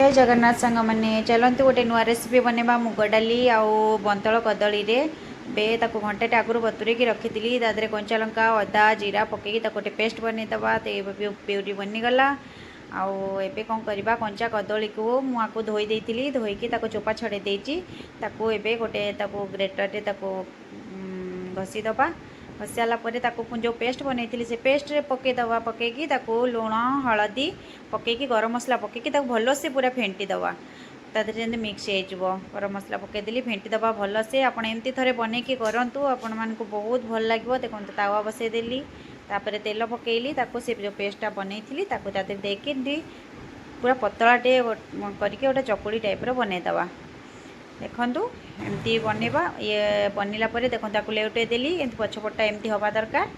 जय जगन्नाथ सांग मैंने चलते गोटे नुआ रेसिपी बनवा मुग डाली आउ बंतल कदली बे ताको घंटे आगुरी बतुरे रखी तादे कंचा लंका अदा जीरा पकईकी गोटे पेस्ट बनईदवा प्यूरी बनीगला आउ एबे कौन करवा कंचा कदली को मुझे धोई देती धोईकी चोपा छड़े देती गोटे ग्रेटर घसीदबा घसी सारापर जो पेस्ट बनई से पेस्ट पकईदवा पकईकी लुण हलदी पकईकी गरम मसला पकईकी भल से पूरा फेंटी दवा तादे मिक्स हो गरम मसला पकईदेली फेंटी दवा भल से आपड़ एमती थे बनईकी करूँ आपण मानक बहुत भल लगे देखो तावा बसईदेली तापर तेल पकईली से जो पेस्टा बनई देखी पूरा पतलाटे करके गोटे चकुड़ी टाइप बनईदवा देखु एमती बनवा ये बनला देखो लेउटे देली पछपटा एमती हवा दरकार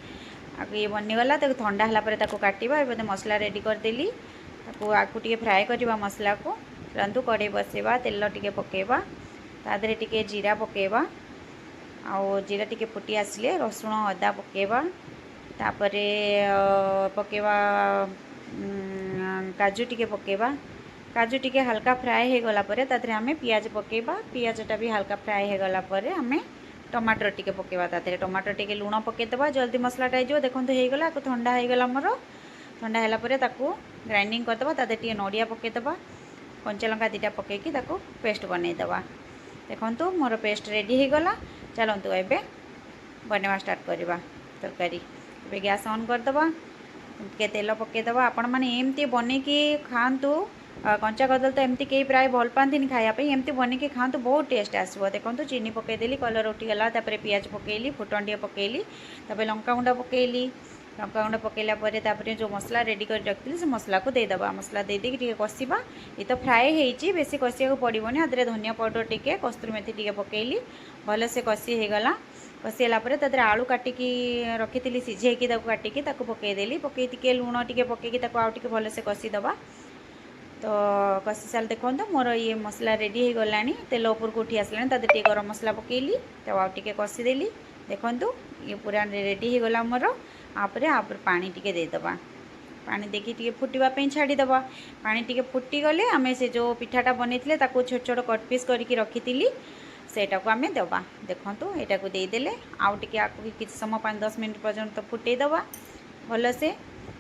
आगे ये बनीगला ठंडा है काटा ए मसला रेडी करदेली आपको टे फ्राए करवा मसला को चलतु कड़े बसवा तेल टे पकेवा तादे टे जीरा पकेवा आउ जीरा टे फुटी आसिले रसुण अदा पकेवा तापर पकेवा काजू टे पकेवा काजू टी हल्का फ्राए हो गलापर तादे आम पियाज पकेबा पियाजटा भी हल्का फ्राए हो गलापर आम टमाटर टी पकेबा तादे टमाटर टी लुण पकईदबा जल्दी मसलाटा हो देखो होगला ठंडा होगला मोर ठंडा है ग्राइंडिंग करदबा तादे टी नड़िया पकईदबा कंचा लंका दीटा पकईकी पेस्ट बनईदबा देखो मोर पेस्ट रेडी होगला चलतु एबे बनवा स्टार्ट करवा तरकारी ए गैस ऑन करदबा टे तेल पकईदबा आपण मैंने एमती बनईकी खातु कंचा कदल तो एमती कई प्राय भल पाती खायापी एमती बनईकी खातु बहुत टेस्ट आसो देखो चीनी पकईदेली कलर उठीगला पियाज पकईली फुटन टे पकईली लंका गुंड पकईली लंका गुंड पकईला जो मसला रेडी कर रखी से मसला को देदबा मसला देदी टे कषा ये तो फ्राए होती बेसी कषिया पड़ोनी आदि धनिया पाउडर टे कस्तूरी मेथी टे पकईली भल से कषि होगला कषिगला तादे आलू काटिकी रखी सीझेकी काटिकी पकईदेली पकई टे लुण टे पकईकी आउ टे भल से कषिदबा तो कषि साल देखो मोर ये मसला रेडी हो गला तेल ऊपर को उठी आसला तादे टे गरम मसला पकईली आउ टे कषिदेली देखु ये पूरा रेडी हो गला मोर आपरे पानी टी देदबा पानी देखी टे फुटवाई छाड़ीदबा पानी टी फुटी गले आम से जो पिठाटा बनईले छोट छोट कट पीस करके रखी सेटा को आम दबा देखु यहाँ को देदेले आउ टे कि समय 5-10 मिनट पर्यंत फुटेदबा भल से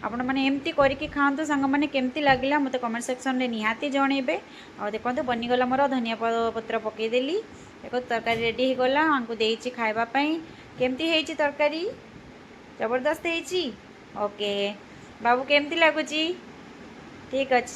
आपण मैंने एमती करके खातु सांग मैंने केमती लगला मत कमेंट सेक्शन में निहाती जनइबे आ देखो बनीगला मोर धनिया पत्र पकईदेली देखो तरकारी रेडी हो गला आंकु देइछि खाइबापई केमती हेइछि तरकारी जबरदस्त हेइछि ओके बाबू केमती लगुची ठीक अच्छे।